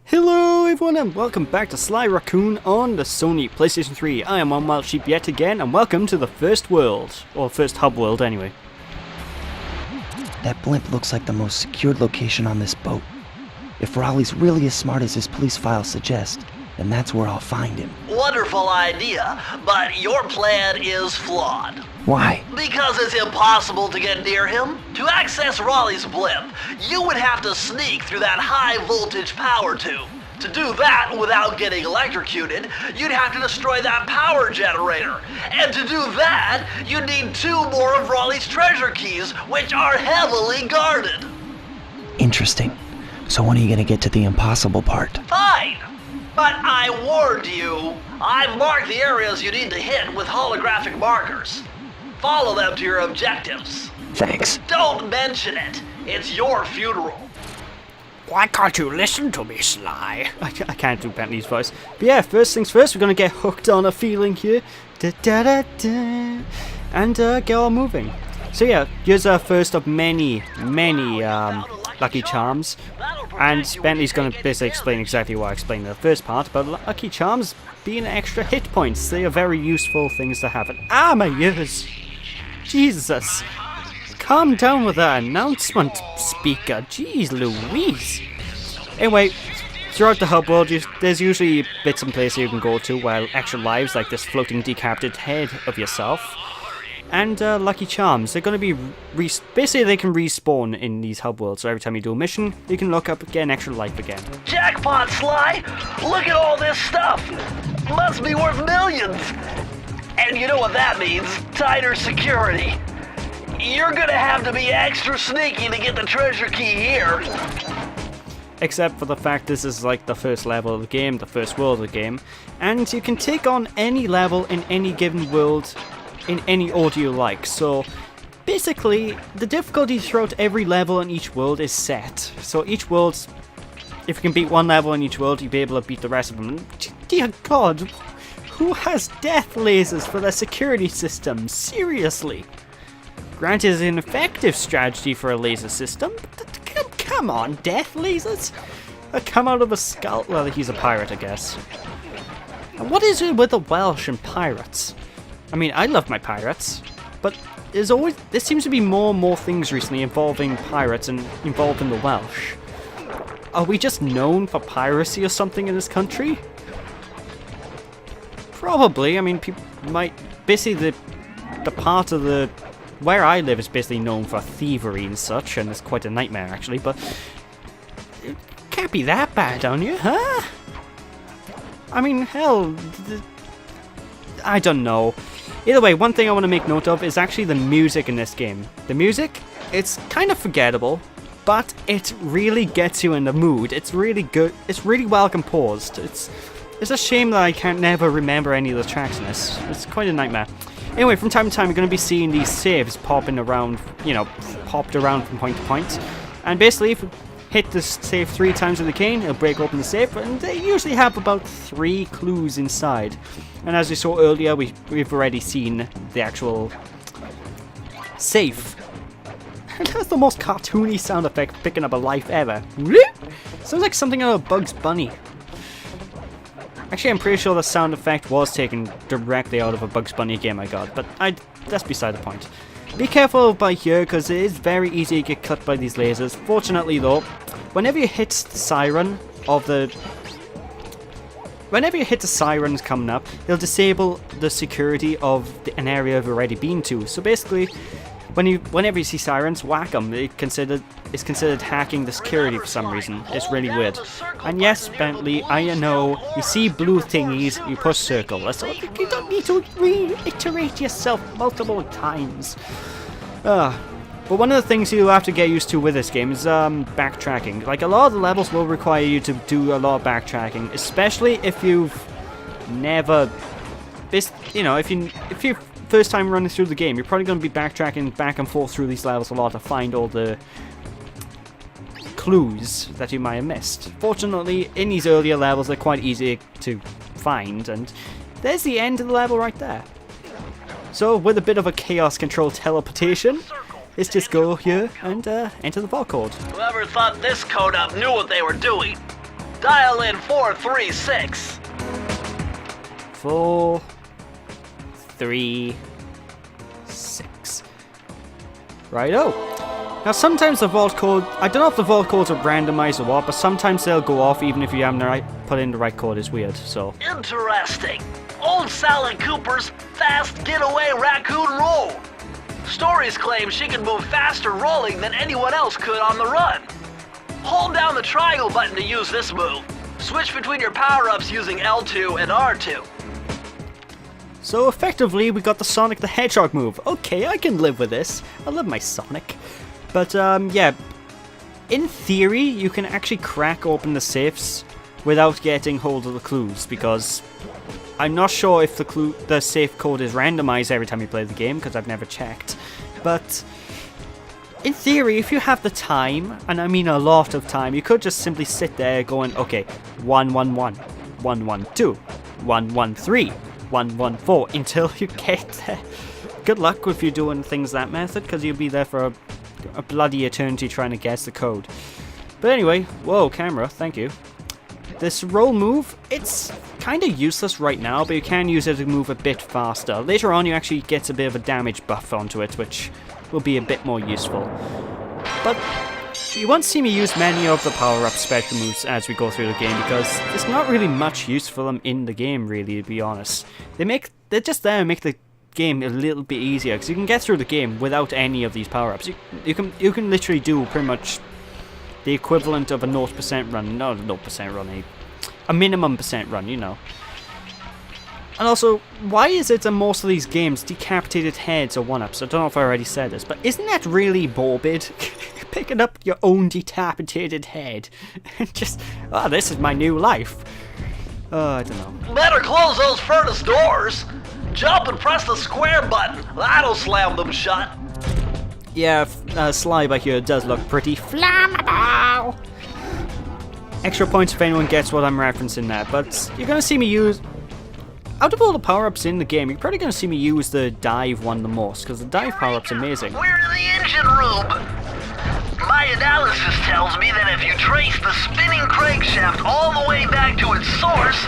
Hello everyone and welcome back to Sly Raccoon on the Sony PlayStation 3. I am on Wild Sheep yet again and welcome to the first world, or first hub world anyway. That blimp looks like the most secured location on this boat. If Raleigh's really as smart as his police files suggest, then that's where I'll find him. Wonderful idea, but your plan is flawed. Why? Because it's impossible to get near him. To access Raleigh's blimp, you would have to sneak through that high voltage power tube. To do that without getting electrocuted, you'd have to destroy that power generator. And to do that, you'd need 2 more of Raleigh's treasure keys, which are heavily guarded. Interesting. So when are you gonna get to the impossible part? Fine! But I warned you. I've marked the areas you need to hit with holographic markers. Follow them to your objectives. Thanks. Don't mention it. It's your funeral. Why can't you listen to me, Sly? I can't do Bentley's voice. But yeah, first things first, we're gonna get hooked on a feeling here. Da da da da. And get all moving. So yeah, here's our first of many Lucky Charms. And Bentley's going to basically explain exactly what I explained in the first part, but Lucky Charms being extra hit points. They are very useful things to have. And my ears! Jesus! Calm down with that announcement, speaker. Jeez Louise! Anyway, throughout the hub world, there's usually bits and places you can go to where extra lives, like this floating decapitated head of yourself. And Lucky Charms, they're going to be, basically they can respawn in these hub worlds, so every time you do a mission, you can look up, get an extra life again. Jackpot, Sly! Look at all this stuff! Must be worth millions! And you know what that means, tighter security. You're gonna have to be extra sneaky to get the treasure key here. Except for the fact this is like the first level of the game, the first world of the game, and you can take on any level in any given world in any order you like. So basically the difficulty throughout every level in each world is set. So each world, if you can beat one level in each world, you'll be able to beat the rest of them. Dear God, who has death lasers for their security system? Seriously. Granted, it's an effective strategy for a laser system, but come on, death lasers? Come out of a skull. Well, he's a pirate, I guess. And what is it with the Welsh and pirates? I mean, I love my pirates, but there seems to be more and more things recently involving pirates and involving the Welsh. Are we just known for piracy or something in this country? Probably. I mean, people might... Basically, the part of the... Where I live is basically known for thievery and such, and it's quite a nightmare, actually, but... It can't be that bad on you, huh? I mean, hell... I don't know. Either way, one thing I want to make note of is actually the music in this game. The music, it's kind of forgettable, but it really gets you in the mood. It's really good. It's really well composed. It's a shame that I can't never remember any of the tracks in this. It's quite a nightmare. Anyway, from time to time, you're going to be seeing these saves popping around, popped around from point to point. And basically, if you hit the save 3 times with the cane, it'll break open the safe, and they usually have about 3 clues inside. And as we saw earlier, we've already seen the actual safe. And that's the most cartoony sound effect for picking up a life ever. Sounds like something out of Bugs Bunny. Actually, I'm pretty sure the sound effect was taken directly out of a Bugs Bunny game I got, but that's beside the point. Be careful by here, because it is very easy to get cut by these lasers. Fortunately though, whenever you hit the siren coming up, it'll disable the security of an area you've already been to. So basically, whenever you see sirens, whack them. It's considered hacking the security for some reason. It's really weird. And yes, Bentley, I know, you see blue thingies, you push circle. So you don't need to reiterate yourself multiple times. But one of the things you'll have to get used to with this game is backtracking. Like, a lot of the levels will require you to do a lot of backtracking, especially if you've never... if you're first time running through the game, you're probably going to be backtracking back and forth through these levels a lot to find all the clues that you might have missed. Fortunately, in these earlier levels, they're quite easy to find, and there's the end of the level right there. So, with a bit of a chaos control teleportation, let's just go here and enter the vault code. Whoever thought this code up knew what they were doing. Dial in 436. 4, 3, 6. Righto. Now sometimes the vault code, I don't know if the vault codes are randomized or what, but sometimes they'll go off even if you haven't put in the right code. It's weird, so. Interesting. Old Sly Cooper's fast getaway raccoon roll. Stories claim she can move faster rolling than anyone else could on the run. Hold down the triangle button to use this move. Switch between your power-ups using L2 and R2. So effectively we got the Sonic the Hedgehog move. Okay, I can live with this. I love my Sonic. But yeah, in theory you can actually crack open the safes without getting hold of the clues, because I'm not sure if the safe code is randomized every time you play the game, because I've never checked. But in theory, if you have the time, and I mean a lot of time, you could just simply sit there going, okay, 111, 112, 113, 114 until you get there. Good luck if you're doing things that method, because you'll be there for a bloody eternity trying to guess the code. But anyway, whoa, camera, thank you. This roll move, it's kind of useless right now, but you can use it to move a bit faster. Later on, you actually get a bit of a damage buff onto it, which will be a bit more useful. But you won't see me use many of the power-up special moves as we go through the game, because there's not really much use for them in the game, really, to be honest. They're just there to make the game a little bit easier, because you can get through the game without any of these power-ups. You can literally do pretty much the equivalent of a 0% run, not a 0% run, a minimum percent run, you know. And also, why is it in most of these games decapitated heads are 1-ups? I don't know if I already said this, but isn't that really morbid? Picking up your own decapitated head and just, oh, this is my new life. I don't know. Better close those furnace doors. Jump and press the square button. That'll slam them shut. Yeah, Sly back here does look pretty flammable. Extra points if anyone gets what I'm referencing there, but you're going to see me use... Out of all the power-ups in the game, you're probably going to see me use the dive one the most, because the dive power-up's amazing. We're in the engine room. My analysis tells me that if you trace the spinning crankshaft all the way back to its source,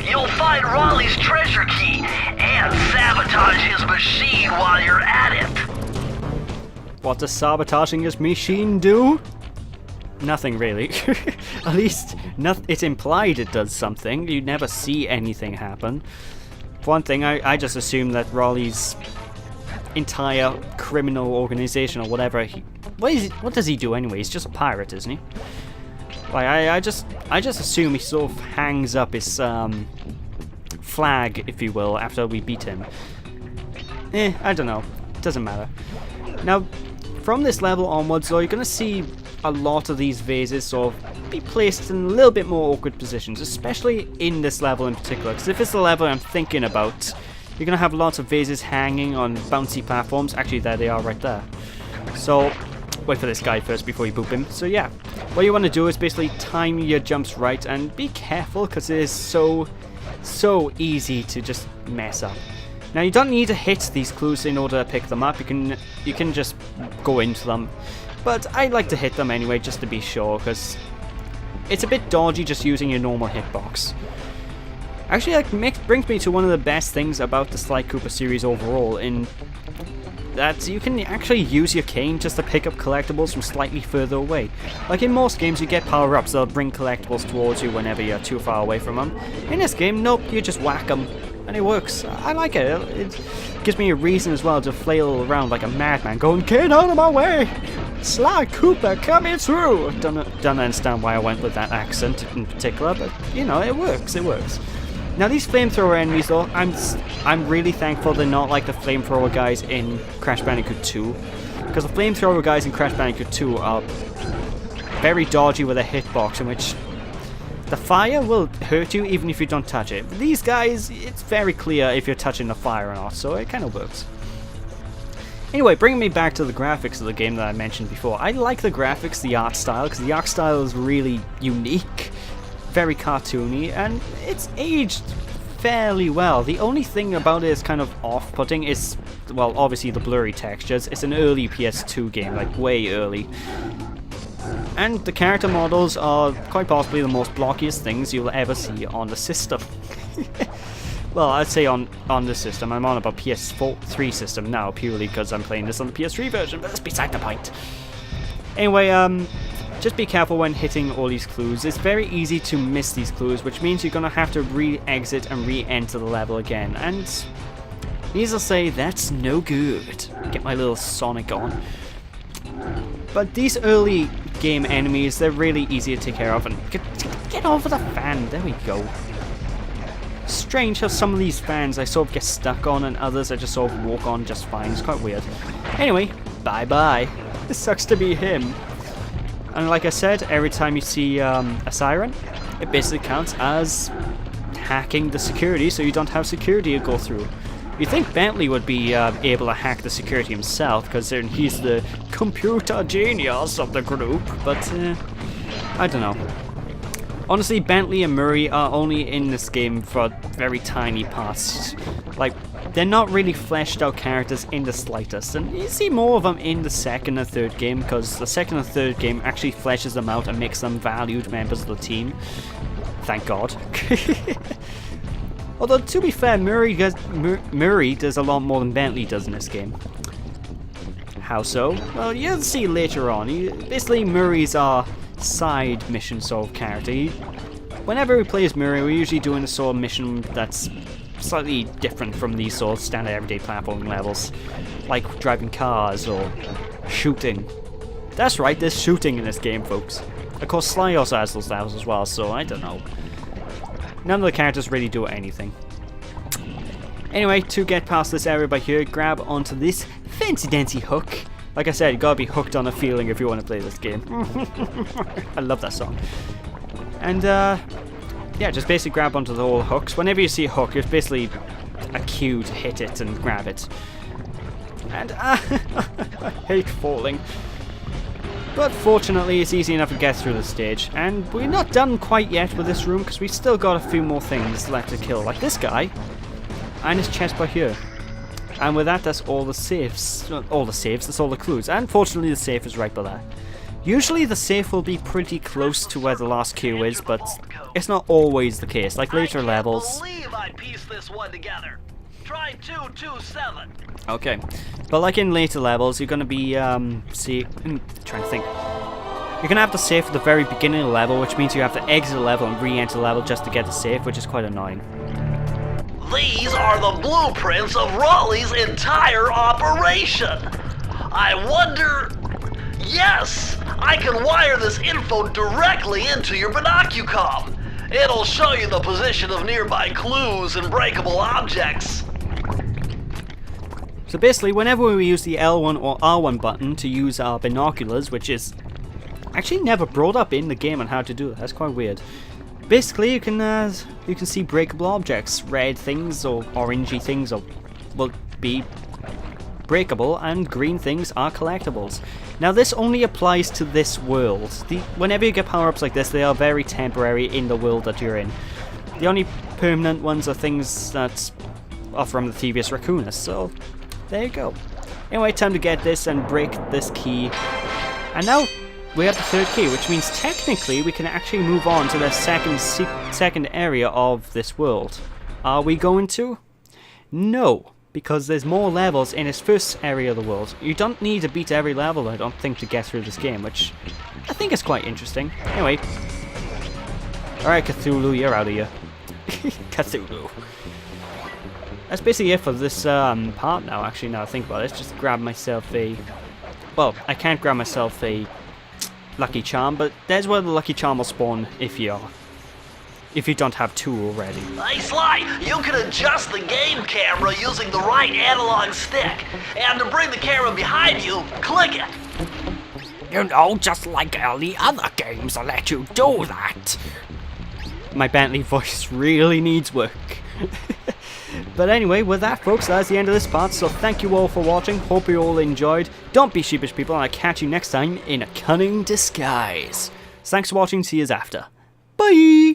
you'll find Raleigh's treasure key and sabotage his machine while you're at it. What does sabotaging his machine do? Nothing really. At least it's implied it does something. You never see anything happen. For one thing, I just assume that Raleigh's entire criminal organization or whatever, what does he do anyway? He's just a pirate, isn't he? Like I just assume he sort of hangs up his flag, if you will, after we beat him. I don't know. It doesn't matter. Now, from this level onwards, though, you're going to see a lot of these vases sort of be placed in a little bit more awkward positions, especially in this level in particular, because if it's the level I'm thinking about, you're going to have lots of vases hanging on bouncy platforms. Actually, there they are right there. So, wait for this guy first before you boop him. So yeah, what you want to do is basically time your jumps right and be careful, because it is so easy to just mess up. Now, you don't need to hit these clues in order to pick them up. You can just go into them. But I like to hit them anyway, just to be sure, because it's a bit dodgy just using your normal hitbox. Actually, that brings me to one of the best things about the Sly Cooper series overall, in that you can actually use your cane just to pick up collectibles from slightly further away. Like in most games, you get power-ups that'll bring collectibles towards you whenever you're too far away from them. In this game, nope, you just whack them, and it works. I like it. It gives me a reason as well to flail around like a madman, going, "Get out of my way! Sly Cooper coming through!" Don't understand why I went with that accent in particular, but you know, it works. It works. Now, these flamethrower enemies, though, I'm really thankful they're not like the flamethrower guys in Crash Bandicoot 2, because the flamethrower guys in Crash Bandicoot 2 are very dodgy with a hitbox, in which the fire will hurt you even if you don't touch it. But these guys, it's very clear if you're touching the fire or not, so it kind of works. Anyway, bringing me back to the graphics of the game that I mentioned before. I like the graphics, the art style, because the art style is really unique, very cartoony, and it's aged fairly well. The only thing about it is kind of off-putting is, well, obviously the blurry textures. It's an early PS2 game, like way early. And the character models are quite possibly the most blockiest things you'll ever see on the system. Well, I'd say on the system. I'm on about PS3 system now, purely because I'm playing this on the PS3 version, but that's beside the point. Anyway, just be careful when hitting all these clues. It's very easy to miss these clues, which means you're going to have to re-exit and re-enter the level again. And needless to say, that's no good. Get my little Sonic on. But these early game enemies, they're really easy to take care of. And get over the fan. There we go. Strange how some of these fans I sort of get stuck on and others I just sort of walk on just fine. It's quite weird. Anyway, bye-bye. This sucks to be him. And like I said, every time you see a siren, it basically counts as hacking the security so you don't have security to go through. You'd think Bentley would be able to hack the security himself, because he's the computer genius of the group, but I don't know. Honestly, Bentley and Murray are only in this game for very tiny parts. Like, they're not really fleshed out characters in the slightest, and you see more of them in the second and third game, because the second and third game actually fleshes them out and makes them valued members of the team. Thank God. Although, to be fair, Murray does a lot more than Bentley does in this game. How so? Well, you'll see later on. Basically, Murray's our side mission sort of character. Whenever we play as Murray, we're usually doing a sort of mission that's slightly different from these sort of standard everyday platforming levels. Like driving cars or shooting. That's right, there's shooting in this game, folks. Of course, Sly also has those levels as well, so I don't know. None of the characters really do anything. Anyway, to get past this area by here, grab onto this fancy-dancy hook. Like I said, you gotta be hooked on a feeling if you want to play this game. I love that song. And, yeah, just basically grab onto the whole hooks. Whenever you see a hook, it's basically a cue to hit it and grab it. And, I hate falling. But fortunately, it's easy enough to get through the stage. And we're not done quite yet with this room, because we've still got a few more things left to kill. Like this guy, and his chest by here. And with that, that's all the safes. Not all the saves, that's all the clues. And fortunately, the safe is right by there. Usually, the safe will be pretty close to where the last queue is, but it's not always the case. Like later levels. I can't believe I pieced this one together. Try 227. Okay, but like in later levels, you're gonna be trying to think. You're gonna have the safe at the very beginning of the level, which means you have to exit the level and re-enter the level just to get the safe, which is quite annoying. These are the blueprints of Raleigh's entire operation. I wonder... Yes! I can wire this info directly into your binocucom. It'll show you the position of nearby clues and breakable objects. So basically, whenever we use the L1 or R1 button to use our binoculars, which is actually never brought up in the game on how to do it, that's quite weird. Basically, you can see breakable objects, red things or orangey things will be breakable, and green things are collectibles. Now, this only applies to this world. Whenever you get power-ups like this, they are very temporary in the world that you're in. The only permanent ones are things that are from the Thievius Raccoonus, so there you go. Anyway, time to get this and break this key. And now we have the third key, which means technically we can actually move on to the second area of this world. Are we going to? No, because there's more levels in this first area of the world. You don't need to beat every level, I don't think, to get through this game, which I think is quite interesting. Anyway. Alright, Cthulhu, you're out of here. Cthulhu. That's basically it for this part now, actually, now I think about it. Let's just grab myself a... Well, I can't grab myself a Lucky Charm, but there's where the Lucky Charm will spawn if you don't have two already. Hey Sly, you can adjust the game camera using the right analog stick. And to bring the camera behind you, click it. You know, just like all the other games, I'll let you do that. My Bentley voice really needs work. But anyway, with that, folks, that's the end of this part, so thank you all for watching. Hope you all enjoyed. Don't be sheepish, people, and I'll catch you next time in a cunning disguise. Thanks for watching, see yous after. Bye!